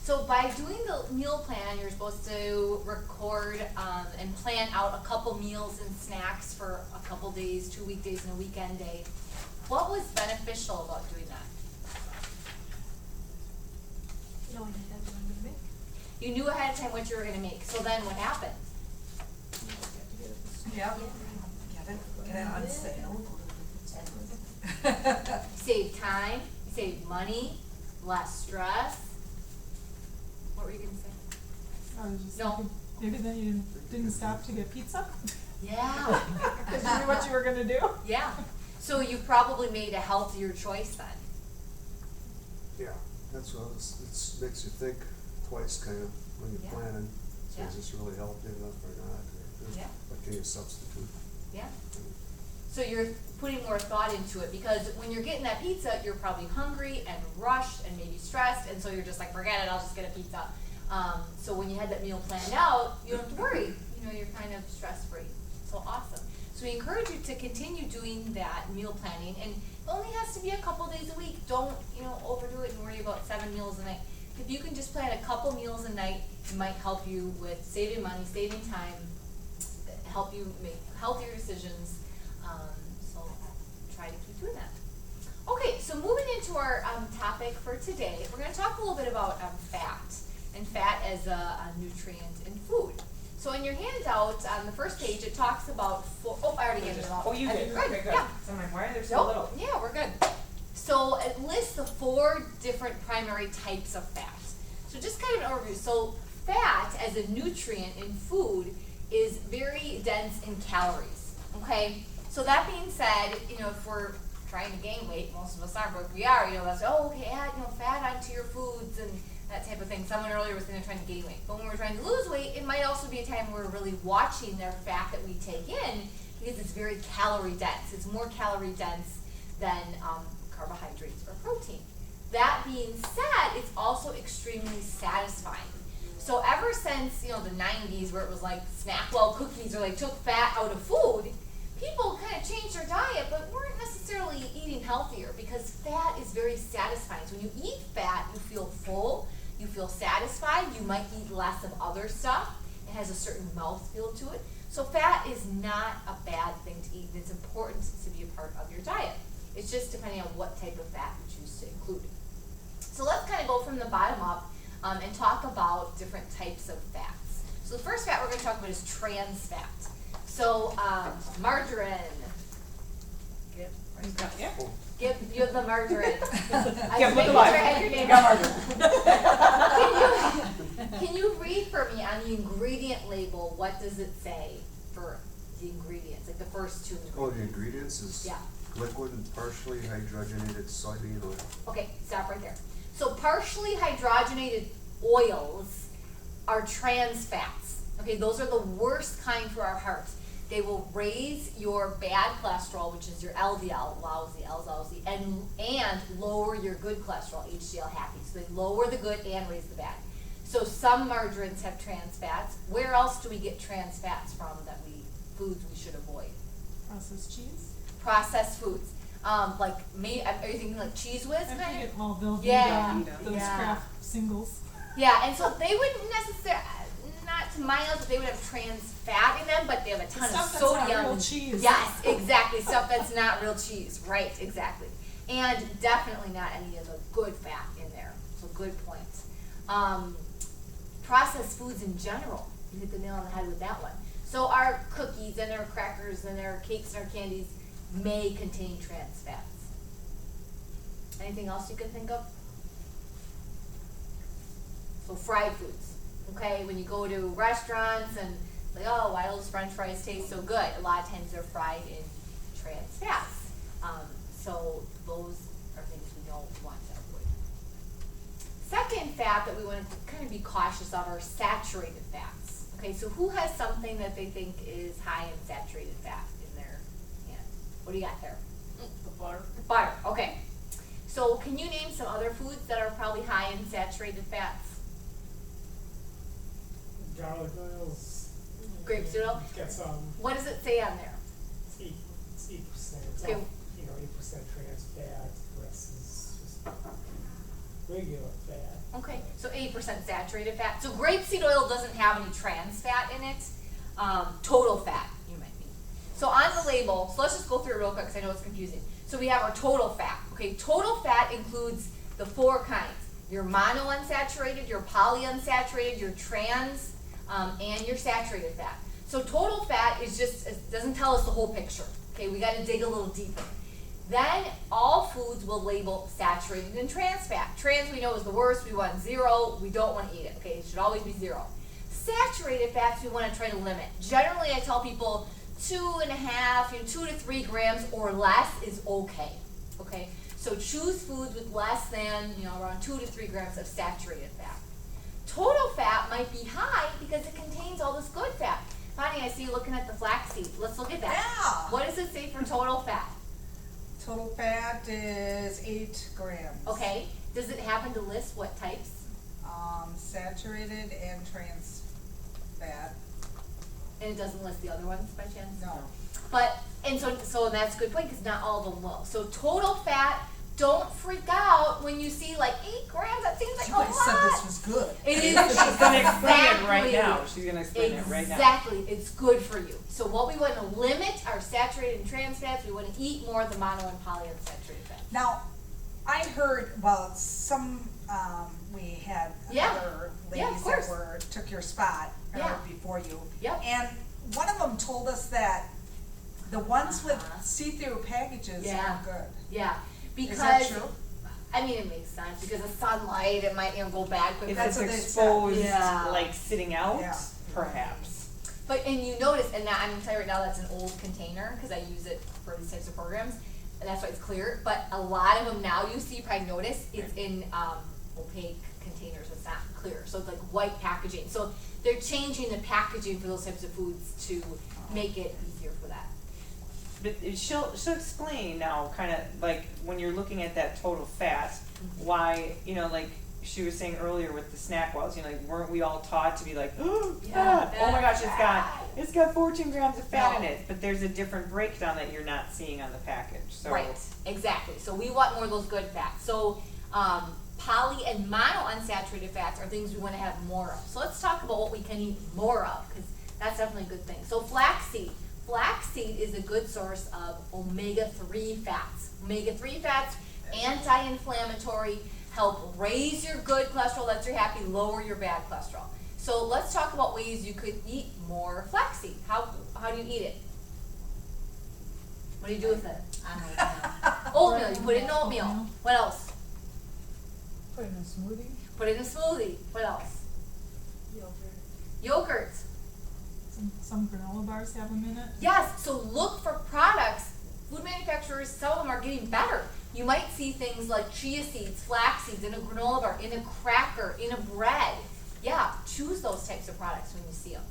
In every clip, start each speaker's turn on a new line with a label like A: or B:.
A: So by doing the meal plan, you're supposed to record and plan out a couple meals and snacks for a couple days, 2 weekdays and a weekend day. What was beneficial about doing that?
B: Knowing ahead what I'm gonna make.
A: You knew ahead of time what you were gonna make, so then what happened?
C: Yep. Get it on sale.
A: You save time, you save money, less stress. What were you gonna say?
D: I was just
A: No.
D: thinking, maybe then you didn't stop to get pizza?
A: Yeah.
D: Cause you knew what you were gonna do?
A: Yeah, so you probably made a healthier choice then.
E: Yeah, that's what it makes you think twice kind of when you're
A: Yeah.
E: planning. So
A: Yeah.
E: is this really healthy enough or not? Or
A: Yeah.
E: what can you substitute?
A: Yeah. So you're putting more thought into it, because when you're getting that pizza, you're probably hungry and rushed and maybe stressed, and so you're just like, forget it, I'll just get a pizza. So when you had that meal planned out, you don't have to worry, you're kind of stress-free. So awesome. So we encourage you to continue doing that meal planning, and it only has to be a couple days a week. Don't, overdo it and worry about 7 meals a night. If you can just plan a couple meals a night, it might help you with saving money, saving time, help you make healthier decisions. So try to keep doing that. Okay, so moving into our topic for today, we're going to talk a little bit about fat, and fat as a nutrient in food. So in your handout, on the first page, it talks about I already gave it all.
C: Oh, you did,
A: Good,
C: okay, good.
A: yeah.
C: So I'm like, why are there so
A: Nope.
C: little?
A: Yeah, we're good. So it lists the 4 different primary types of fat. So just kind of an overview. So fat as a nutrient in food is very dense in calories, okay? So that being said, if we're trying to gain weight, most of us aren't, but if we are, that's, okay, add, fat onto your foods and that type of thing. Someone earlier was trying to gain weight. But when we're trying to lose weight, it might also be a time where we're really watching their fat that we take in, because it's very calorie dense. It's more calorie dense than carbohydrates or protein. That being said, it's also extremely satisfying. So ever since, the 90s, where it was like Snackwell cookies or took fat out of food, people kind of changed their diet, but weren't necessarily eating healthier, because fat is very satisfying. So when you eat fat, you feel full, you feel satisfied, you might eat less of other stuff. It has a certain mouthfeel to it. So fat is not a bad thing to eat, and it's important to be a part of your diet. It's just depending on what type of fat you choose to include. So let's kind of go from the bottom up and talk about different types of fats. So the first fat we're going to talk about is trans fat. So margarine.
C: Yeah.
A: Give you the margarine.
C: Yeah, look alive.
A: Your name. Can you read for me on the ingredient label, what does it say for the ingredients, like the first 2 ingredients?
E: Oh, the ingredients is
A: Yeah.
E: liquid and partially hydrogenated soybean oil.
A: Okay, stop right there. So partially hydrogenated oils are trans fats. Okay, those are the worst kind for our heart. They will raise your bad cholesterol, which is your LDL, lousy, L's lousy, and lower your good cholesterol, HDL happy. So they lower the good and raise the bad. So some margarines have trans fats. Where else do we get trans fats from foods we should avoid?
D: Processed cheese?
A: Processed foods. Are you thinking like Cheese Whiz
D: I'm
A: kind
D: thinking
A: of?
D: all Velveeta,
A: Yeah,
D: those
A: yeah.
D: craft singles.
A: Yeah, and so they wouldn't necessarily, not to my knowledge, that they would have trans fat in them, but they have a ton of
D: Stuff that's
A: sodium.
D: not real cheese.
A: Yes, exactly. Stuff that's not real cheese. Right, exactly. And definitely not any of the good fat in there. So good point. Processed foods in general. You hit the nail on the head with that one. So our cookies and our crackers and our cakes and our candies may contain trans fats. Anything else you can think of? So fried foods, okay? When you go to restaurants and like, oh, why do those French fries taste so good? A lot of times they're fried in trans fats. So those are things we don't want to avoid. Second fat that we want to kind of be cautious of are saturated fats. Okay, so who has something that they think is high in saturated fat in their hand? What do you got there?
B: The butter.
A: Butter, okay. So can you name some other foods that are probably high in saturated fats?
F: Garlic oils.
A: Grapeseed oil?
F: Get some,
A: What does it say on there?
F: it's 8%, it's
A: Okay.
F: all, 8% trans fat, the rest is just regular fat.
A: Okay, so 80% saturated fat. So grapeseed oil doesn't have any trans fat in it. Total fat, you might mean. So on the label, so let's just go through it real quick because I know it's confusing. So we have our total fat. Okay, total fat includes the 4 kinds: your monounsaturated, your polyunsaturated, your trans, and your saturated fat. So total fat is just, it doesn't tell us the whole picture. Okay, we got to dig a little deeper. Then all foods will label saturated and trans fat. Trans we know is the worst. We want 0. We don't want to eat it. Okay, it should always be 0. Saturated fats we want to try to limit. Generally, I tell people 2.5, 2 to 3 grams or less is okay. Okay, so choose foods with less than around 2 to 3 grams of saturated fat. Total fat might be high because it contains all this good fat. Bonnie, I see you looking at the flaxseed. Let's look at that.
C: Yeah.
A: What does it say for total fat?
C: Total fat is 8 grams.
A: Okay, does it happen to list what types?
C: Saturated and trans fat.
A: And it doesn't list the other ones by chance?
C: No.
A: But, and so that's a good point, because not all of them will. So total fat, don't freak out when you see like 8 grams, that seems like
C: You
A: a
C: guys said
A: lot.
C: this was good.
A: It is.
G: She's gonna explain it right
A: exactly-
G: now. She's gonna explain it right now.
A: Exactly, it's good for you. So what we want to limit are saturated and trans fats. We want to eat more of the mono and polyunsaturated fats.
C: Now, I heard, we had
A: Yeah.
C: other
A: Yeah, of
C: ladies
A: course.
C: that took your spot,
A: Yeah.
C: before you.
A: Yep.
C: And one of them told us that the ones with
A: Uh-huh.
C: see-through packages
A: Yeah.
C: are good.
A: Yeah, because
C: Is that true?
A: I mean, it makes sense because of sunlight, it might go bad quickly.
G: If
C: That's
G: it's
C: what they said.
G: exposed,
A: Yeah.
G: like sitting out,
C: Yeah.
G: perhaps.
A: But, and you notice, and that, I'm gonna tell you right now, that's an old container, cause I use it for these types of programs, and that's why it's clear, but a lot of them now, you see, you probably notice, it's in, opaque containers, it's not clear, so it's like white packaging, so they're changing the packaging for those types of foods to make it easier for that.
G: But she'll explain now, kind of like when you're looking at that total fat, why like she was saying earlier with the snack walls, like weren't we all taught to be like, oh, fat. Oh my gosh, it's got 14 grams of fat in
A: No.
G: it, but there's a different breakdown that you're not seeing on the package. So
A: Right, exactly, so we want more of those good fats, so, poly and monounsaturated fats are things we wanna have more of. So let's talk about what we can eat more of, cause that's definitely a good thing. So flaxseed. Flaxseed is a good source of omega-3 fats. Omega-3 fats, anti-inflammatory, help raise your good cholesterol, that's your happy, lower your bad cholesterol. So let's talk about ways you could eat more flaxseed. How do you eat it? What do you do with it? Oatmeal, you put it in oatmeal. What else?
D: Put in a smoothie.
A: Put it in a smoothie. What else?
B: Yogurt.
A: Yogurt.
D: Some granola bars have them in it.
A: Yes, so look for products. Food manufacturers, some of them are getting better. You might see things like chia seeds, flax seeds in a granola bar, in a cracker, in a bread. Yeah, choose those types of products when you see them.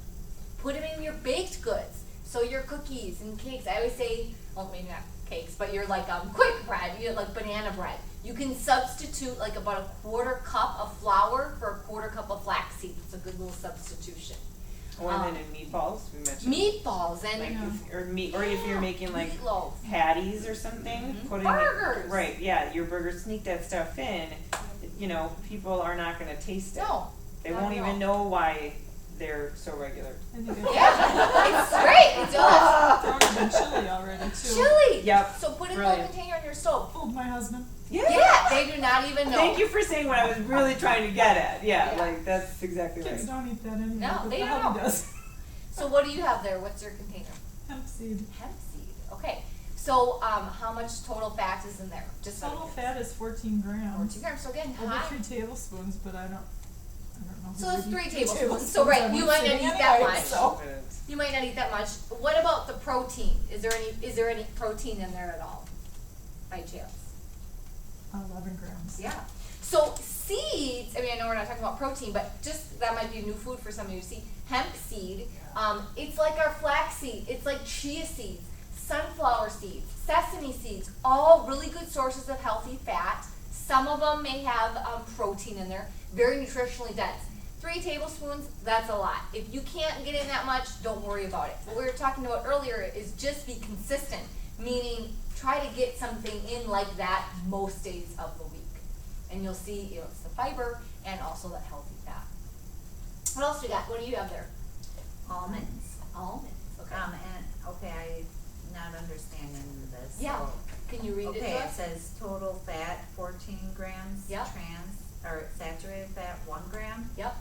A: Put them in your baked goods. So your cookies and cakes. I always say, well, maybe not cakes, but your like quick bread, like banana bread. You can substitute like about a 1/4 cup of flour for a 1/4 cup of flax seeds. It's a good little substitution.
G: and then in meatballs, we mentioned.
A: Meatballs and
G: Like or if you're making like
A: meatloaf.
G: patties or something, putting
A: Burgers.
G: it, right, yeah, your burger, sneak that stuff in, people are not gonna taste it.
A: No.
G: They
A: not
G: won't
A: at
G: even
A: all.
G: know why they're so regular.
D: I think I
A: Yeah, it's great. It's delicious.
D: thrown it in chili already too.
A: Chili.
G: Yep,
A: So put it in
G: brilliant.
A: a container on your stove.
D: Fooled my husband.
A: Yeah, they do not even know.
G: Thank you for saying what I was really trying to get at. Yeah,
A: Yeah.
G: like that's exactly
D: Kids
G: right.
D: don't eat that anyway,
A: No,
D: but
A: they
D: the
A: don't.
D: hubby does.
A: So what do you have there? What's your container?
D: Hemp seed.
A: Hemp seed. Okay. So how much total fat is in there? Just
D: Total fat is 14 grams.
A: 14 grams. So again,
D: Over
A: high.
D: 3 tablespoons, but I don't know.
A: So it's
D: who would
A: 3
D: eat
A: tablespoons. So right,
D: I'm
A: you might not
D: sitting
A: eat that
D: anyway,
A: much.
D: so.
A: You might not eat that much. What about the protein? Is there any protein in there at all? By chance?
D: 11 grams.
A: Yeah. So seeds, I mean, I know we're not talking about protein, but just that might be new food for some of you. See, hemp seed, it's like our flax seed. It's like chia seeds, sunflower seeds, sesame seeds, all really good sources of healthy fat. Some of them may have protein in there, very nutritionally dense. 3 tablespoons, that's a lot. If you can't get in that much, don't worry about it. What we were talking about earlier is just be consistent, meaning try to get something in like that most days of the week. And you'll see, it's the fiber, and also that healthy fat. What else we got? What do you have there?
H: Almonds.
A: Almonds, okay.
H: And, okay, I'm not understanding this.
A: Yeah,
H: so-
A: can you read it to
H: Okay, it
A: us?
H: says total fat 14 grams.
A: Yep.
H: Or saturated fat 1 gram.
A: Yep,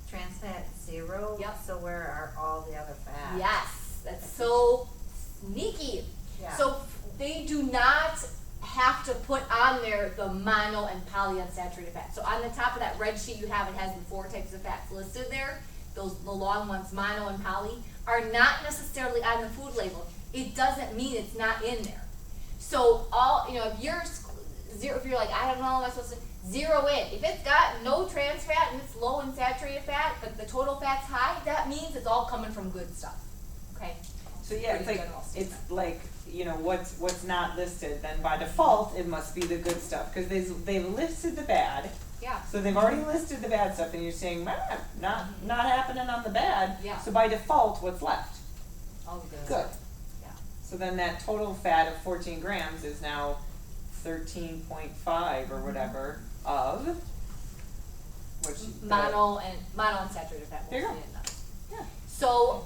H: Trans fat 0.
A: Yep.
H: So where are all the other fats?
A: yes, that's so sneaky.
H: Yeah.
A: So they do not have to put on there the mono and polyunsaturated fat. So on the top of that red sheet you have, it has the 4 types of fats listed there. The long ones, mono and poly, are not necessarily on the food label. It doesn't mean it's not in there. So if you're like, I don't know, am I supposed to zero in? If it's got no trans fat and it's low in saturated fat, but the total fat's high, that means it's all coming from good stuff. Okay?
G: So yeah, it's
A: Pretty
G: like,
A: general statement.
G: it's like, what's not listed, then by default, it must be the good stuff, cause they've listed the bad.
A: Yeah.
G: So they've already listed the bad stuff, and you're saying, not happening on the bad.
A: Yeah.
G: So by default, what's left?
A: All good.
G: Good.
A: Yeah.
G: So then that total fat of 14 grams is now 13.5 or whatever of, which.
A: Mono and saturated fat.
G: There you
A: mostly
G: go.
A: in those.
G: Yeah.
A: So,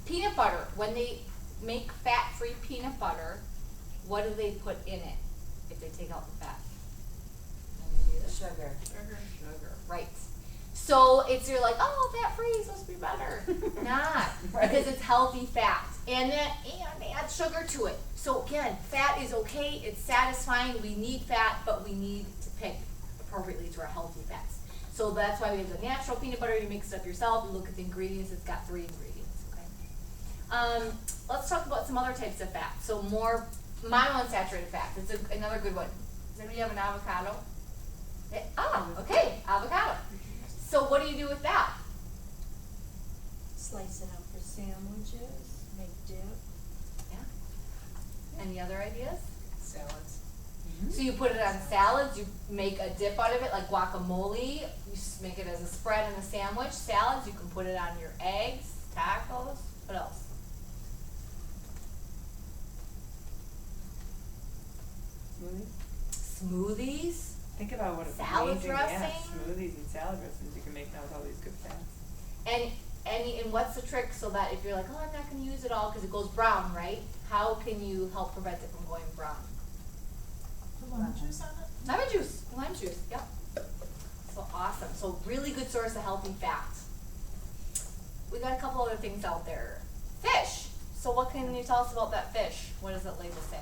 A: peanut butter, when they make fat-free peanut butter, what do they put in it if they take out the fat?
H: Sugar.
A: Sugar, right. So you're like, oh, fat-free is supposed to be better. Not,
G: Right.
A: because it's healthy fat. And they add sugar to it. So again, fat is okay, it's satisfying, we need fat, but we need to pick appropriately to our healthy fats. So that's why we have the natural peanut butter, you mix it up yourself, you look at the ingredients, it's got 3 ingredients, okay? Let's talk about some other types of fat. So more monounsaturated fat, that's another good one. Does anybody have an avocado? Okay, avocado. So what do you do with that?
B: Slice it up for sandwiches, make dip.
A: Yeah. Any other ideas?
H: Salads.
A: So you put it on salads, you make a dip out of it, like guacamole, you just make it as a spread in a sandwich. Salads, you can put it on your eggs, tacos, what else? Smoothies.
G: Think about what a
A: Salad
G: amazing,
A: dressing.
G: smoothies and salad dressings you can make now with all these good fats.
A: And what's the trick so that if you're like, oh, I'm not gonna use it all because it goes brown, right? How can you help prevent it from going brown?
D: Put lemon juice on it?
A: Lime juice, yep. So awesome. So really good source of healthy fat. We got a couple other things out there. Fish. So what can you tell us about that fish? What does that label say?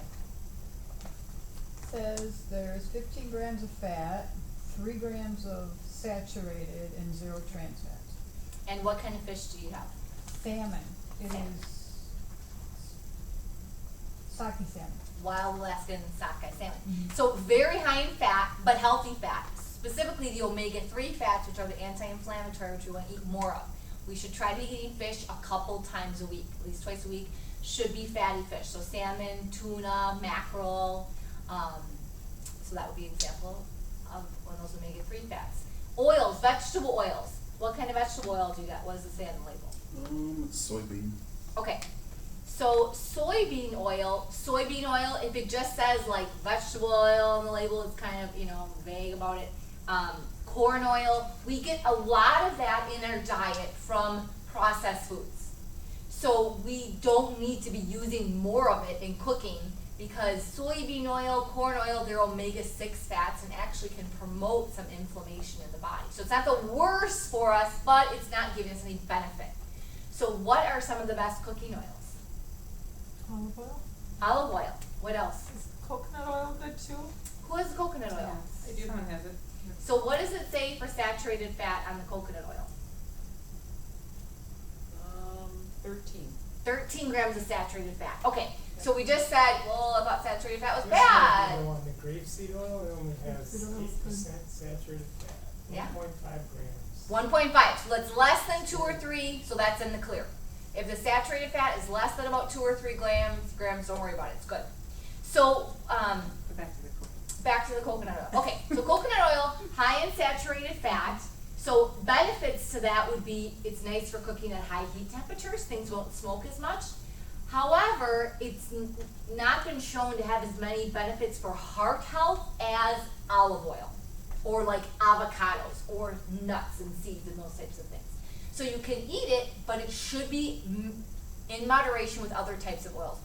I: Says there's 15 grams of fat, 3 grams of saturated, and 0 trans fat.
A: And what kind of fish do you have?
I: Salmon. It
A: Salmon.
I: is sake salmon.
A: Wild Alaskan sockeye salmon.
I: Mhm.
A: So very high in fat, but healthy fat. Specifically the omega-3 fats, which are the anti-inflammatory, which we want to eat more of. We should try to be eating fish a couple times a week, at least twice a week. Should be fatty fish. So salmon, tuna, mackerel. So that would be an example of one of those omega-3 fats. Oils, vegetable oils. What kind of vegetable oil do you got? What does it say on the label?
J: Soybean.
A: Okay, so soybean oil, if it just says like vegetable oil on the label, it's kind of, vague about it. Corn oil, we get a lot of that in our diet from processed foods. So we don't need to be using more of it in cooking because soybean oil, corn oil, they're omega-6 fats and actually can promote some inflammation in the body. So it's not the worst for us, but it's not giving us any benefit. So what are some of the best cooking oils?
D: Olive oil?
A: Olive oil. What else?
D: Is coconut oil good too?
A: Who has coconut oil?
G: I do. Someone has it.
A: So what does it say for saturated fat on the coconut oil?
B: 13.
A: 13 grams of saturated fat. Okay, so we just said, well, I thought saturated fat was
F: Just like
A: bad.
F: the one, the grapeseed oil, it only has
D: Grapeseed oil is good.
F: 8% saturated fat,
A: Yeah.
F: 1.5 grams.
A: 1.5, so that's less than 2 or 3, so that's in the clear. If the saturated fat is less than about 2 or 3 grams, don't worry about it, it's good. So,
G: Go back to the coconut.
A: back to the coconut oil. Okay, so coconut oil, high in saturated fat. So benefits to that would be it's nice for cooking at high heat temperatures. Things won't smoke as much. However, it's not been shown to have as many benefits for heart health as olive oil. or like avocados, or nuts and seeds and those types of things. So you can eat it, but it should be in moderation with other types of oils.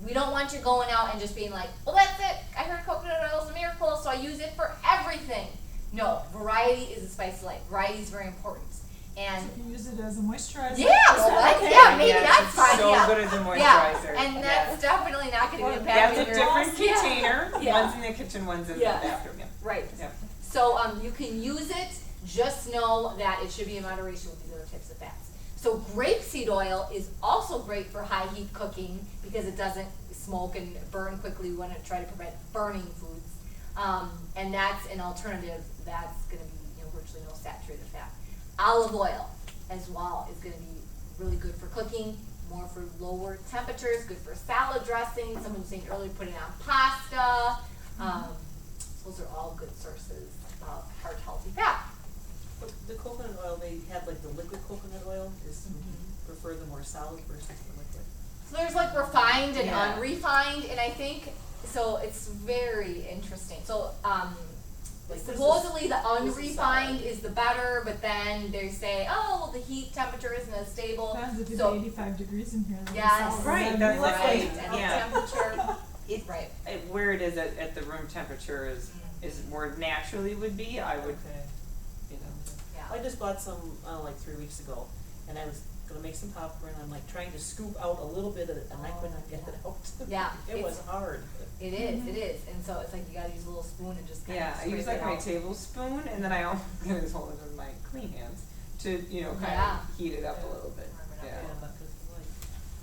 A: We don't want you going out and just being like, well, that's it. I heard coconut oil is a miracle, so I use it for everything. No, variety is the spice of life. Variety is very important. And
D: You can use it as a moisturizer.
A: yeah, well, that's, yeah, maybe
G: Yes,
A: that's
G: it's
A: fine.
G: so
A: Yeah.
G: good as a moisturizer.
A: Yeah, and that's
G: Yes.
A: definitely not going to be
G: That's
A: impacting
G: a
A: your
G: different
A: Yeah.
G: container,
A: Yeah.
G: one's in the kitchen, one's in the
A: Yeah.
G: bathroom, yeah.
A: Right.
G: Yep.
A: So you can use it, just know that it should be in moderation with these other types of fats. So grapeseed oil is also great for high heat cooking because it doesn't smoke and burn quickly. We want to try to prevent burning foods. And that's an alternative that's going to be virtually no saturated fat. Olive oil as well is going to be really good for cooking, more for lower temperatures, good for salad dressing. Someone was saying earlier, putting on pasta. Those are all good sources of heart healthy fat.
B: But the coconut oil, they have like the liquid coconut oil, is prefer the more solid versus the liquid.
A: So there's like refined and
G: Yeah.
A: unrefined, and I think, so it's very interesting. So,
B: Like,
A: supposedly the
B: this is
A: unrefined
B: solid.
A: is the better, but then they say, oh, well, the heat temperature isn't as stable.
D: Depends if it's
A: So,
D: 85 degrees in here. then
A: Yes.
D: it's solid.
G: Right,
D: Then
G: that's
D: you
G: like-
A: right,
D: liquid.
A: and the
G: Yeah.
A: temperature,
G: It,
A: right.
G: where it is at the room temperature is where it naturally would be, I would,
B: Okay.
G: you know.
A: Yeah.
B: I just bought some, like 3 weeks ago, and I was gonna make some popcorn, I'm like trying to scoop out a little bit of it, and I could not get it out.
A: Yeah,
B: It was hard.
A: It is, and so it's like you gotta use a little spoon and just kind
G: Yeah,
A: of
G: I use
A: scrape
G: like
A: it
G: my
A: out.
G: tablespoon, and then I almost just hold it with my clean hands to, kind
A: Yeah.
G: of heat it up a little bit,
B: Yeah,
G: yeah.
B: because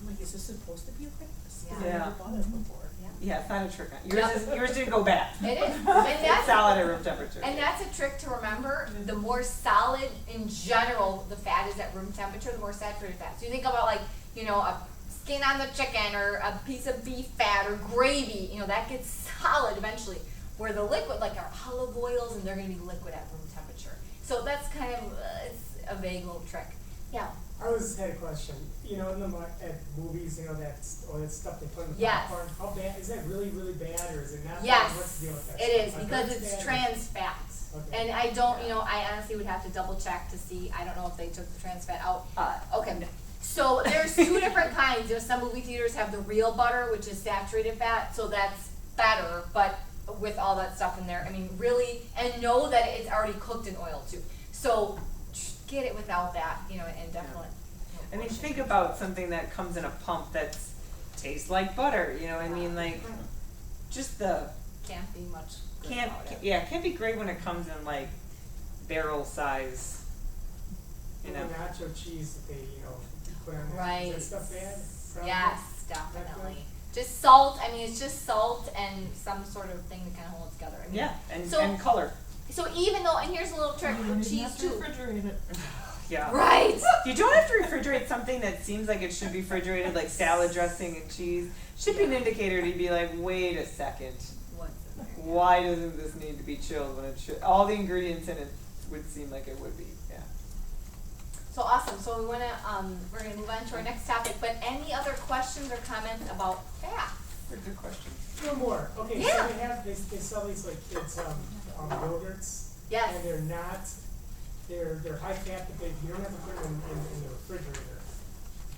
B: I'm like, is this supposed to be like this? 'Cause I
G: Yeah.
B: never bought it before.
G: Yeah, it's not a trick,
A: Yeah.
G: yours didn't go bad.
A: It is, and
G: It's
A: that's,
G: solid at room temperature.
A: and that's a trick to remember. The more solid in general the fat is at room temperature, the more saturated fat. So you think about like, a skin on the chicken or a piece of beef fat or gravy, that gets solid eventually. Where the liquid, like our olive oils, and they're gonna be liquid at room temperature. So that's kind of, it's a vague little trick. Yeah,
F: I was had a question. In the at movies, all that stuff they put in the
A: Yes.
F: popcorn. How bad is that? Really, really bad, or is it not?
A: yes,
F: bad? What's the deal with that?
A: it is,
F: stuff? I
A: because
F: heard
A: it's
F: bad.
A: trans fat.
F: Okay.
A: And I don't, I honestly would have to double check to see, I don't know if they took the trans fat out. Okay, so there's two different kinds. Some movie theaters have the real butter, which is saturated fat, so that's better, but with all that stuff in there, I mean, really, and know that it's already cooked in oil too. So get it without that, and definitely.
G: I mean, think about something that comes in a pump that tastes like butter, I mean, like, just the,
A: Can't be much good about it.
G: it can't be great when it comes in like barrel size,
F: And the nacho cheese that they put on there.
A: Right.
F: Is that stuff bad? Probably.
A: Yes, definitely. Just salt, it's just salt and some sort of thing to kind of hold it together. I mean,
G: yeah, and,
A: So-
G: and color,
A: So even though, and here's a little trick
D: You
A: for
D: don't even
A: cheese
D: have to
A: too.
D: refrigerate it.
G: yeah.
A: Right.
G: You don't have to refrigerate something that seems like it should be refrigerated, like salad dressing and cheese. Should be an indicator to be like, wait a second,
A: What's in there?
G: why doesn't this need to be chilled when it should? All the ingredients in it would seem like it would be, yeah.
A: So awesome. So we're gonna move on to our next topic. But any other questions or comments about fat?
G: They're good questions.
F: One more. Okay,
A: Yeah.
F: so they sell these like kids yogurts.
A: Yes.
F: And they're high fat, but you don't have to put them in the refrigerator.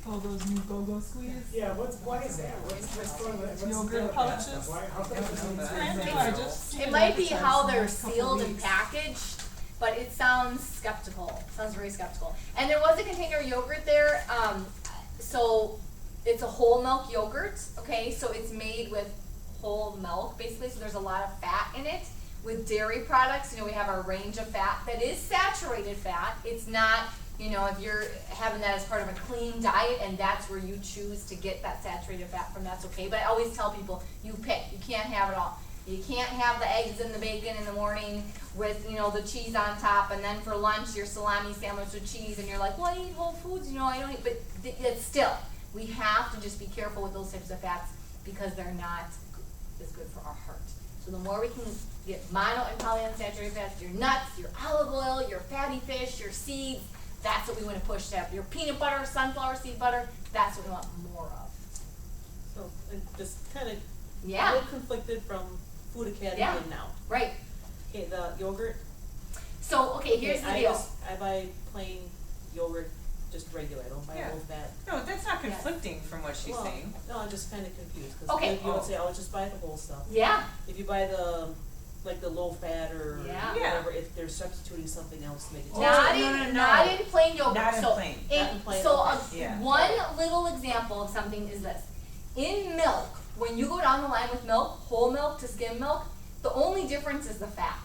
D: Oh, those new go-go squeeze.
F: Yeah, why is that? What's the
D: Yogurt
F: deal with that?
D: pouches?
F: Why, how come it's
D: Brand new, I just seen
A: It might be
D: advertised
A: how
D: in the
A: they're
D: last couple
A: sealed and
D: weeks.
A: packaged, but it sounds skeptical. Sounds very skeptical. And there was a container of yogurt there. So it's a whole milk yogurt. Okay, so it's made with whole milk basically. So there's a lot of fat in it. With dairy products, we have our range of fat that is saturated fat. It's not, if you're having that as part of a clean diet and that's where you choose to get that saturated fat from, that's okay. But I always tell people, you pick. You can't have it all. You can't have the eggs and the bacon in the morning with, the cheese on top, and then for lunch your salami sandwich with cheese, and you're like, well, I eat Whole Foods, I don't eat, but it's still, we have to just be careful with those types of fats because they're not as good for our heart. So the more we can get mono and polyunsaturated fats, your nuts, your olive oil, your fatty fish, your seeds, that's what we want to push to have. Your peanut butter, sunflower seed butter, that's what we want more of.
B: So, just kind of a
A: Yeah,
B: little conflicted from Food Academy
A: Yeah.
B: and now.
A: right.
B: Okay, the yogurt,
A: So, okay, here's the deal.
B: I buy plain yogurt, just regular, I don't buy
G: Yeah.
B: low fat.
G: No, that's not conflicting from what she's
B: Well,
G: saying.
B: No, I'm just kinda confused, cause
A: Okay.
B: you would say, oh, just buy the whole stuff.
A: Yeah,
B: If you buy the, like the low fat or
A: Yeah.
B: whatever, if they're substituting something else to make it taste.
A: not
G: no,
A: in,
G: no, no.
A: not in plain yogurt,
G: Not in
A: so,
G: plain.
B: Not in plain,
A: so,
B: okay.
G: Yeah.
A: one little example of something is this. In milk, when you go down the line with milk, whole milk to skim milk, the only difference is the fat.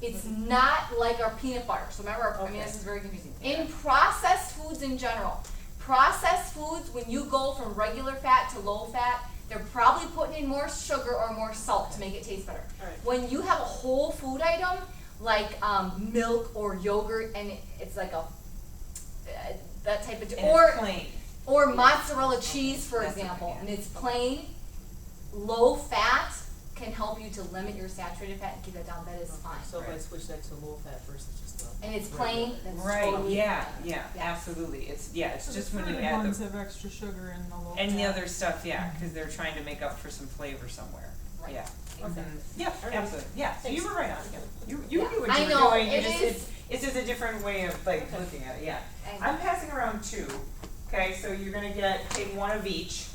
A: It's not like our peanut butter, so remember, I mean,
B: Okay.
A: this is very confusing. In processed foods in general, processed foods, when you go from regular fat to low fat, they're probably putting in more sugar or more salt to make it taste better.
B: Alright.
A: When you have a whole food item, like milk or yogurt, and it's like a, that type of,
G: And
A: or,
G: it's plain.
A: or mozzarella cheese, for
G: That's
A: example,
G: okay, yeah.
A: and it's plain, low fat can help you to limit your saturated fat and keep that down, that is fine.
B: So if I
G: Right.
B: switch that to low fat versus just the.
A: And it's plain, that's
G: Right,
A: totally.
G: yeah,
A: Yeah.
G: absolutely, it's
D: So
G: just
D: the
G: when you
D: fruited
G: add
D: ones
G: the,
D: have extra sugar in the low
G: and the
D: fat.
G: other stuff, yeah, cause they're trying to make up for some flavor somewhere,
A: Right.
G: yeah.
B: Okay.
G: Mhm. Yeah,
B: Alright.
G: absolutely, yeah, so you
B: Thanks.
G: were right on, yeah, you
A: Yeah,
G: knew what
A: I
G: you were
A: know,
G: doing, you
A: it
G: just,
A: is-
G: it's just a different way of like
B: Okay.
G: looking at it, yeah.
A: I know.
G: I'm passing around two, okay, so you're gonna take one of each.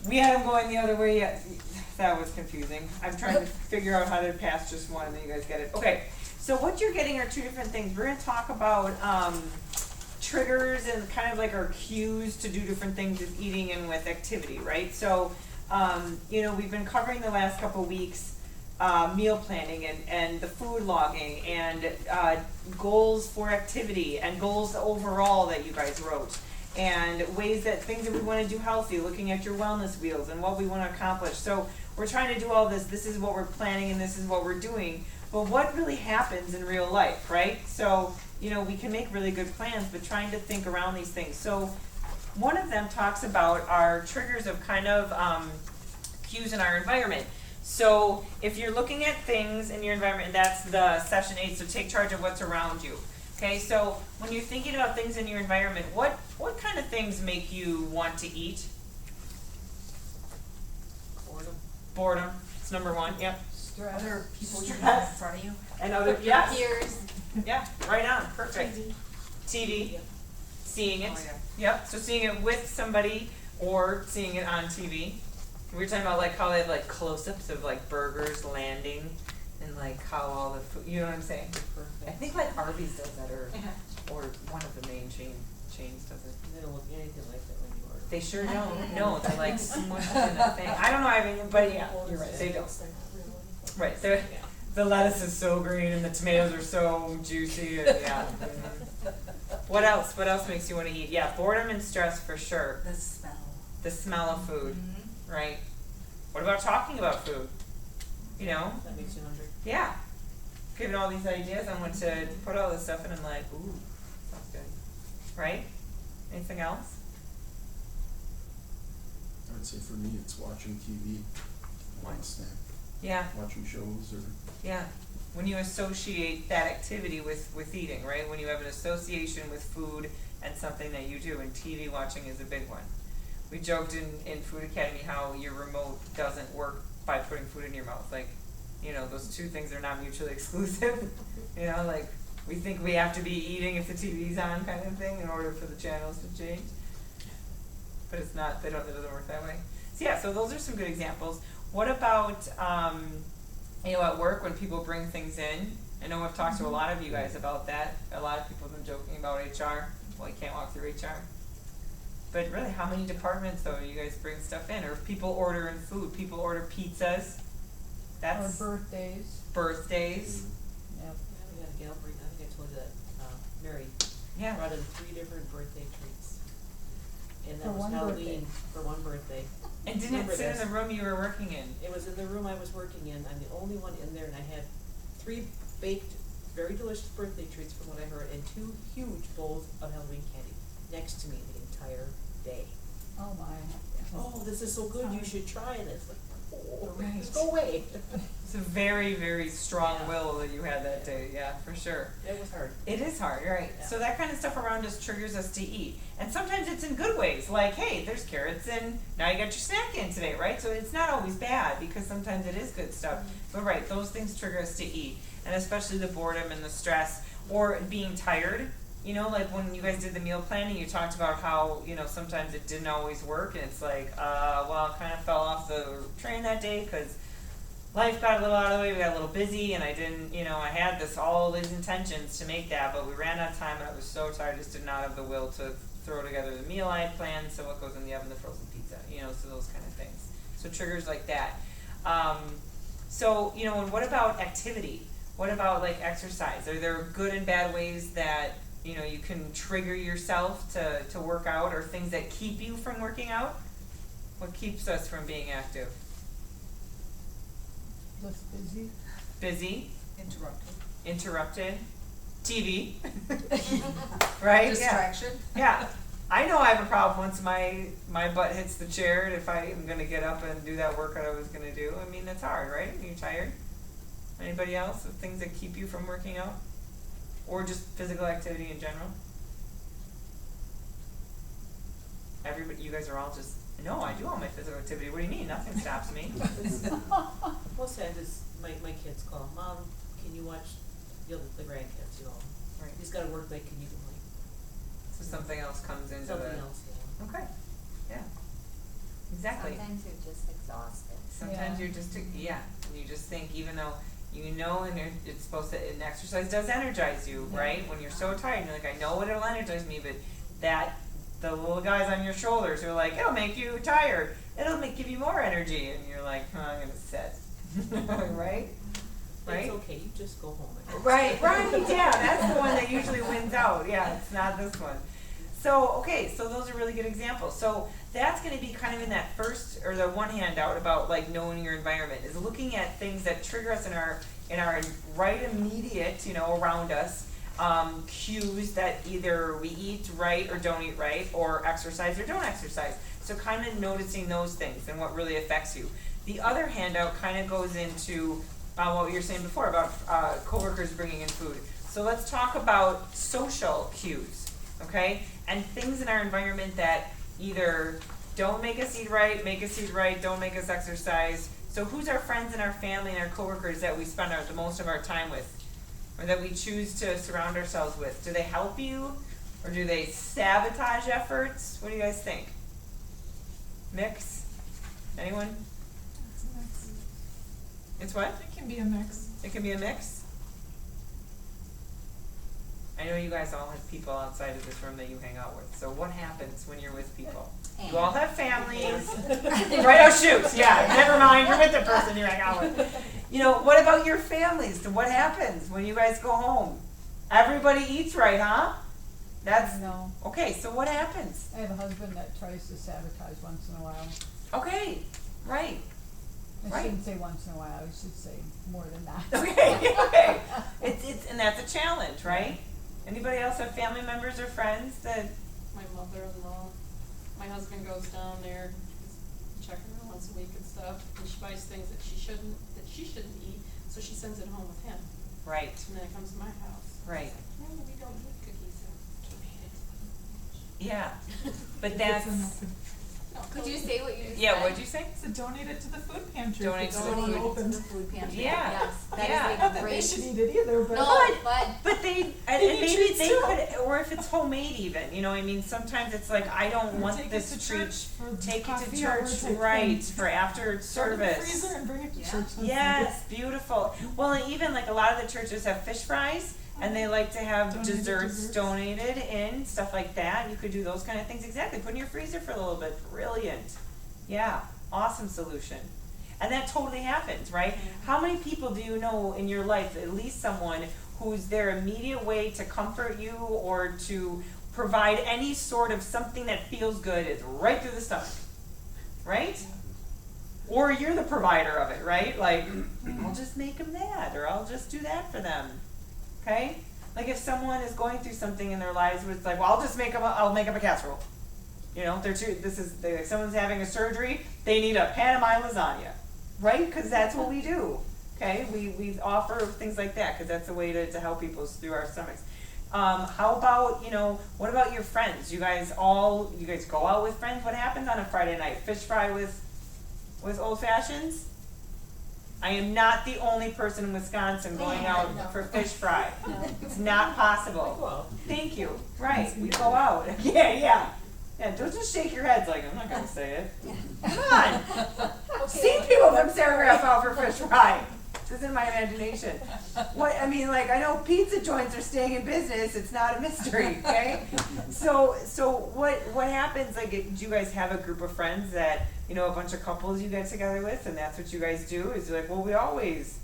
G: We had them going the other way, yeah, that was confusing. I'm trying to figure out how to pass just one and then you guys get it. Okay, so what you're getting are two different things. We're gonna talk about, triggers and kind of like our cues to do different things with eating and with activity, right? So, you know, we've been covering the last couple weeks, meal planning and the food logging and, goals for activity and goals overall that you guys wrote. And things that we wanna do healthy, looking at your wellness wheels and what we wanna accomplish. So we're trying to do all this is what we're planning and this is what we're doing. But what really happens in real life, right? So, you know, we can make really good plans, but trying to think around these things. So one of them talks about our triggers of kind of, cues in our environment. So if you're looking at things in your environment, that's the session 8, so take charge of what's around you. Okay, so when you're thinking about things in your environment, what kind of things make you want to eat?
B: Boredom.
G: Boredom, it's number one, yep.
I: Stress.
H: Other people you
G: Stress.
H: have in front of you.
G: And other, yes,
A: Here's,
G: yeah, right on, perfect. TV,
B: Yeah.
G: seeing it,
H: Oh, yeah.
G: yep, so seeing it with somebody or seeing it on TV. We were talking about like how they have like close-ups of like burgers landing and like how all the food, you know what I'm saying? I think like Arby's does that or one of the main chains does it.
B: They don't look anything like that when you order.
G: They sure don't, no, they're like smushed in a thing. I don't know, I mean, but yeah, you're right, they don't. Right, the lettuce is so green and the tomatoes are so juicy and yeah. Mhm. What else makes you wanna eat? Yeah, boredom and stress for sure.
H: The smell.
G: The smell of food, right? What about talking about food? You know,
B: That makes you hungry.
G: yeah. Given all these ideas on what to put all this stuff in and like, ooh, sounds good. Right? Anything else?
J: I'd say for me, it's watching TV, wine snack,
G: Yeah,
J: watching shows or
G: yeah. When you associate that activity with eating, right? When you have an association with food and something that you do, and TV watching is a big one. We joked in Food Academy how your remote doesn't work by putting food in your mouth. Like, you know, those two things are not mutually exclusive. You know, like we think we have to be eating if the TV's on kind of thing in order for the channels to change. But it's not, it doesn't work that way. So yeah, so those are some good examples. What about, you know, at work when people bring things in? I know I've talked to a lot of you guys about that. A lot of people have been joking about HR. Well, you can't walk through HR. But really, how many departments though you guys bring stuff in? Or if people order in food, people order pizzas.
I: Or
G: That's
I: birthdays,
G: birthdays.
I: yep.
B: Yeah, we had a gal bring, I think I told you that, Mary
G: Yeah.
B: brought in 3 different birthday treats. And
I: For
B: that was
I: one
B: Halloween, for one birthday.
G: And didn't it
B: Remember
G: sit in
B: this.
G: the room you were working in?
B: It was in the room I was working in, I'm the only one in there, and I had 3 baked, very delicious birthday treats from what I heard, and 2 huge bowls of Halloween candy next to me the entire day.
I: Oh my.
B: Oh, this is so good, you should try it. It's like, oh,
G: Right.
B: just go away.
G: It's a very, very strong
B: Yeah.
G: will that you had that day, yeah, for sure.
B: It was hard.
G: It is hard, right?
B: Yeah.
G: So that kind of stuff around us triggers us to eat. And sometimes it's in good ways, like, hey, there's carrots and now you got your snack in today, right? So it's not always bad because sometimes it is good stuff. But right, those things trigger us to eat. and especially the boredom and the stress, or being tired. You know, like when you guys did the meal planning, you talked about how, you know, sometimes it didn't always work, and it's like, well, I kind of fell off the train that day because life got a little out of the way, we got a little busy, and I didn't, you know, I had all these intentions to make that, but we ran out of time, and I was so tired, I just did not have the will to throw together the meal I had planned, so what goes in the oven, the frozen pizza, you know, so those kind of things. So triggers like that. So, you know, and what about activity? What about like exercise? Are there good and bad ways that, you know, you can trigger yourself to work out, or things that keep you from working out? What keeps us from being active?
I: Less busy.
G: Busy,
C: Interrupted.
G: interrupted, TV, right? Yeah.
C: Distraction.
G: Yeah. I know I have a problem once my butt hits the chair, and if I am gonna get up and do that workout I was gonna do. I mean, that's hard, right? Are you tired? Anybody else with things that keep you from working out? Or just physical activity in general? Everybody, you guys are all just, no, I do all my physical activity. What do you mean? Nothing stops me.
B: Most times it's, my kids call, Mom, can you watch, you know, the grandkids, you know?
G: Right.
B: He's gotta work late, can you, like,
G: So something else comes into
B: something
G: the.
B: else, yeah.
G: Okay. Yeah. Exactly.
H: Sometimes you're just exhausted.
G: Sometimes
I: Yeah.
G: you're just, yeah, and you just think, even though you know, and it's supposed to, and exercise does energize you, right? When you're so tired, you're like, I know it'll energize me, but the little guys on your shoulders are like, it'll make you tired. It'll give you more energy, and you're like, I'm gonna sit, right? Right?
B: It's okay, you just go home.
G: Right, yeah, that's the one that usually wins out, yeah, it's not this one. So, okay, so those are really good examples. So that's gonna be kind of in that first, or the one handout about like knowing your environment, is looking at things that trigger us in our right immediate, you know, around us, cues that either we eat right or don't eat right, or exercise or don't exercise. So kind of noticing those things and what really affects you. The other handout kind of goes into what you were saying before about coworkers bringing in food. So let's talk about social cues, okay? And things in our environment that either don't make us eat right, don't make us exercise. So who's our friends and our family and our coworkers that we spend the most of our time with, or that we choose to surround ourselves with? Do they help you, or do they sabotage efforts? What do you guys think? Mix? Anyone?
D: It's a mix.
G: It's what?
D: It can be a mix.
G: It can be a mix? I know you guys all have people outside of this room that you hang out with. So what happens when you're with people? You all have families. Right, oh shoot, yeah, never mind, you're with the person you hang out with. You know, what about your families? What happens when you guys go home? Everybody eats right, huh? That's,
I: No,
G: okay, so what happens?
I: I have a husband that tries to sabotage once in a while.
G: Okay, right.
I: I
G: Right.
I: shouldn't say once in a while, I should say more than that.
G: Okay. It's and that's a challenge, right? Anybody else have family members or friends that?
K: My mother-in-law, my husband goes down there, checking her once a week and stuff, and she buys things that she shouldn't eat, so she sends it home with him,
G: Right,
K: and then it comes to my house.
G: right.
K: No, we don't eat cookies, so can't eat it.
G: Yeah, but that's,
D: It's enough.
A: Could you say what you just said?
G: yeah, what'd you say?
D: So donate it to the food pantry.
G: Donate
D: if
G: to
D: it's
G: the
D: still
G: food-
D: unopened.
A: The food pantry.
G: Yeah.
A: Yes, that is
G: Yeah.
A: like
D: Not
A: a
D: that they
A: great.
D: should eat it either, but.
A: No, but
G: But they, and
D: They need
G: maybe
D: treats
G: they
D: too.
G: could, or if it's homemade even, you know, I mean, sometimes it's like, I don't
D: Or
G: want
D: take it
G: this
D: to
G: treat,
D: church for
G: take it to
D: coffee hour
G: church,
D: type
G: right,
D: thing.
G: for after
D: Throw it in the
G: service.
D: freezer and bring it to
H: Yeah.
D: church. That's
G: Yes, beautiful. Well, and even like a lot of the churches have fish fries, and they like to have
D: Donated
G: desserts
D: desserts.
G: donated in, stuff like that. You could do those kind of things. Exactly. Put in your freezer for a little bit. Brilliant. Yeah, awesome solution. And that totally happens, right? How many people do you know in your life, at least someone, who's their immediate way to comfort you or to provide any sort of something that feels good is right through the stomach, right? Or you're the provider of it, right? Like, I'll just make them that, or I'll just do that for them, okay? Like if someone is going through something in their lives where it's like, well, I'll make up a casserole. You know, someone's having a surgery, they need a Panama lasagna, right? Because that's what we do, okay? We offer things like that because that's a way to help people through our stomachs. How about, what about your friends? You guys go out with friends? What happens on a Friday night? Fish fry with old fashions? I am not the only person in Wisconsin going out for fish fry. It's not possible.
B: Well,
G: Thank you. Right, we go out. Yeah. Yeah, don't just shake your heads like, I'm not gonna say it. Come on. I've seen people from Sarah out for fish fry. This is in my imagination. What, I mean, like, I know pizza joints are staying in business, it's not a mystery, okay? So what happens, like, do you guys have a group of friends that, you know, a bunch of couples you get together with, and that's what you guys do? Is you're like, well, we always,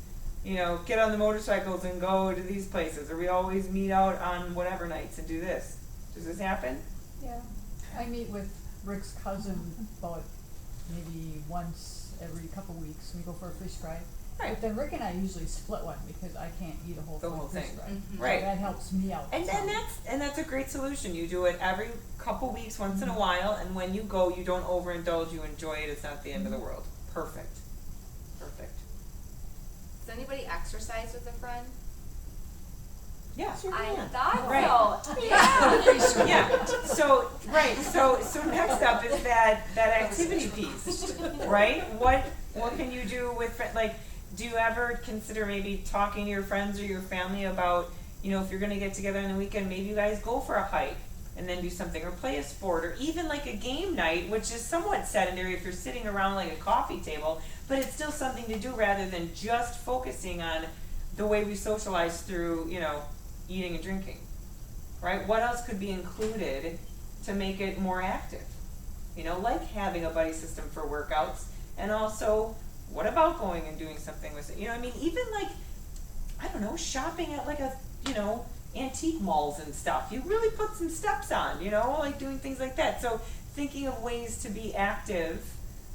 G: you know, get on the motorcycles and go to these places, or we always meet out on whatever nights and do this. Does this happen?
I: Yeah, I meet with Rick's cousin about maybe once every couple weeks, we go for a fish fry.
G: Right.
I: But then Rick and I usually split one because I can't eat a whole
G: The whole
I: fish
G: thing.
I: fry.
A: Mhm.
I: So
G: Right.
I: that helps me out.
G: And
I: some.
G: that's a great solution. You do it every couple weeks, once in a while, and when you go, you don't overindulge. You enjoy it. It's not the end of the world. Perfect. Perfect.
A: Does anybody exercise with a friend?
G: Yeah.
A: I thought
G: Right.
A: so. Yeah.
G: Yeah. So right. So next up is that activity piece, right? What can you do with like? Do you ever consider maybe talking to your friends or your family about, you know, if you're gonna get together on the weekend, maybe you guys go for a hike and then do something, or play a sport, or even like a game night, which is somewhat sedentary if you're sitting around like a coffee table, but it's still something to do rather than just focusing on the way we socialize through, you know, eating and drinking, right? What else could be included to make it more active? You know, like having a buddy system for workouts, and also, what about going and doing something with it? You know, I mean, even like, I don't know, shopping at like a, you know, antique malls and stuff. You really put some steps on, you know, like doing things like that. So thinking of ways to be active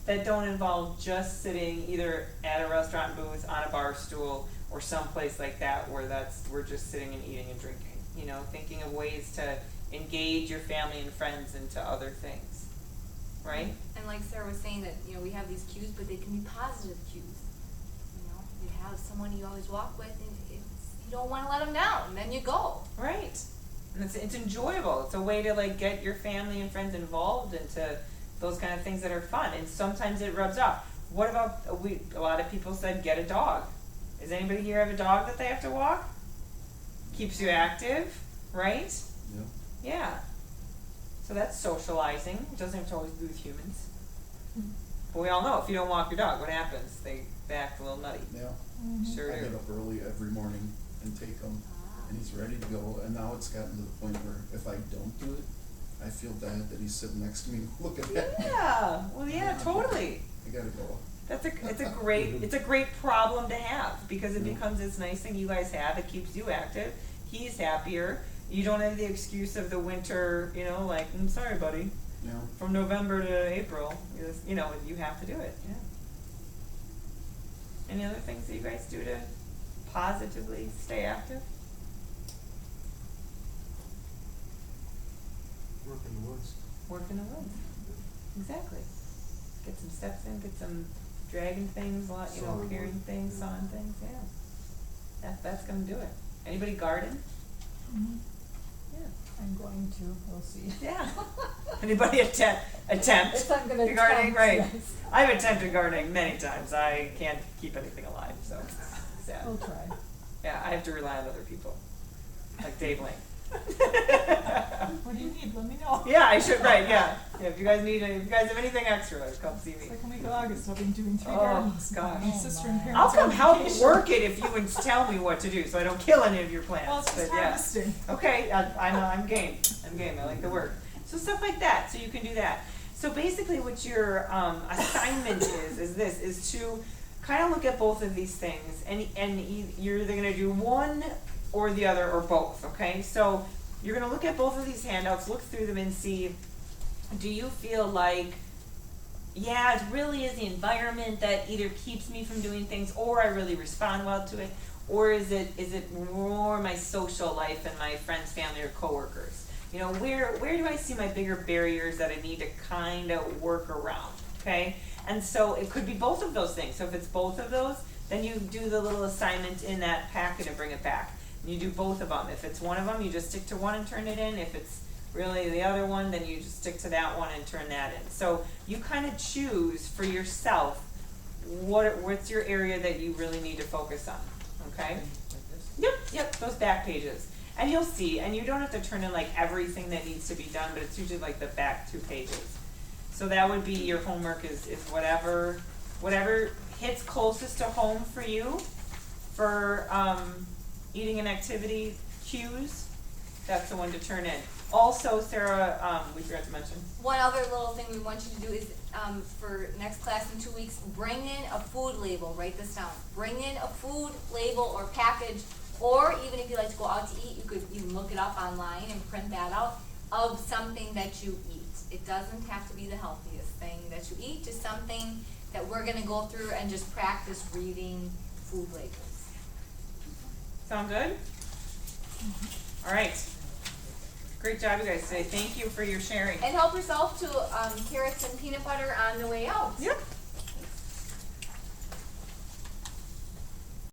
G: that don't involve just sitting either at a restaurant booth, on a bar stool, or someplace like that where we're just sitting and eating and drinking. You know, thinking of ways to engage your family and friends into other things, right?
A: And like Sarah was saying that, you know, we have these cues, but they can be positive cues. You know, you have someone you always walk with, and you don't want to let them down, and then you go.
G: Right. And it's enjoyable. It's a way to like get your family and friends involved into those kind of things that are fun. And sometimes it rubs off. What about a lot of people said get a dog. Does anybody here have a dog that they have to walk? Keeps you active, right?
J: Yeah.
G: Yeah. So that's socializing. It doesn't have to always be with humans. But we all know if you don't walk your dog, what happens? They act a little nutty.
J: Yeah.
G: Sure
J: I
G: do.
J: get up early every morning and take him, and he's ready to go. And now it's gotten to the point where if I don't do it, I feel bad that he's sitting next to me looking at me.
G: Yeah. Well, yeah, totally.
J: I gotta go.
G: It's a great problem to have, because it becomes this nice thing you guys have. It keeps you active. He's happier. You don't have the excuse of the winter, you know, like, I'm sorry, buddy.
J: Yeah.
G: From November to April, you know, you have to do it. Yeah. Any other things that you guys do to positively stay active?
E: Work in the woods.
G: Work in the woods. Exactly. Get some steps in, get some dragging things, you know,
E: Sawing
G: carrying
E: wood.
G: things, sawing things, yeah. That's gonna do it. Anybody garden? Yeah.
I: I'm going to, we'll see.
G: Yeah. Anybody attempt?
I: If I'm gonna
G: gardening,
I: attempt,
G: right?
I: yes.
G: I've attempted gardening many times. I can't keep anything alive, so it's sad.
I: We'll try.
G: Yeah, I have to rely on other people, like Dave Lane.
D: What do you need? Let me know.
G: Yeah, I should. Right? Yeah. If you guys have anything extra, come see me.
D: It's like a week of August, I've been doing 3
G: Oh,
D: gardens.
G: gosh.
D: My sister and parents
G: I'll
D: are
G: come
D: on
G: help
D: vacation.
G: work it if you would tell me what to do, so I don't kill any of your plants.
D: Well, it's just
G: but yeah.
D: harvesting.
G: Okay, I'm game. I'm game. I like the work. So stuff like that. So you can do that. So basically, what your assignment is to kind of look at both of these things, and you're either going to do one or the other or both. Okay, so you're going to look at both of these handouts, look through them, and see, do you feel like, yeah, it really is the environment that either keeps me from doing things, or I really respond well to it, or is it more my social life and my friends, family, or coworkers? You know, where do I see my bigger barriers that I need to kind of work around? Okay, and so it could be both of those things. So if it's both of those, then you do the little assignment in that packet and bring it back. And you do both of them. If it's one of them, you just stick to one and turn it in. If it's really the other one, then you just stick to that one and turn that in. So you kind of choose for yourself what's your area that you really need to focus on, okay?
B: Like this?
G: Yep, those back pages. And you'll see, and you don't have to turn in like everything that needs to be done, but it's usually like the back 2 pages. So that would be your homework is whatever hits closest to home for you for eating and activity cues, that's the one to turn in. Also, Sarah, we forgot to mention.
A: One other little thing we want you to do is, for next class in 2 weeks, bring in a food label, write this down. Bring in a food label or package, or even if you like to go out to eat, you could even look it up online and print that out, of something that you eat. It doesn't have to be the healthiest thing that you eat, just something that we're gonna go through and just practice reading food labels.
G: Sound good? All right. Great job, you guys, today. Thank you for your sharing.
A: And help yourself to carrots and peanut butter on the way out.
G: Yep.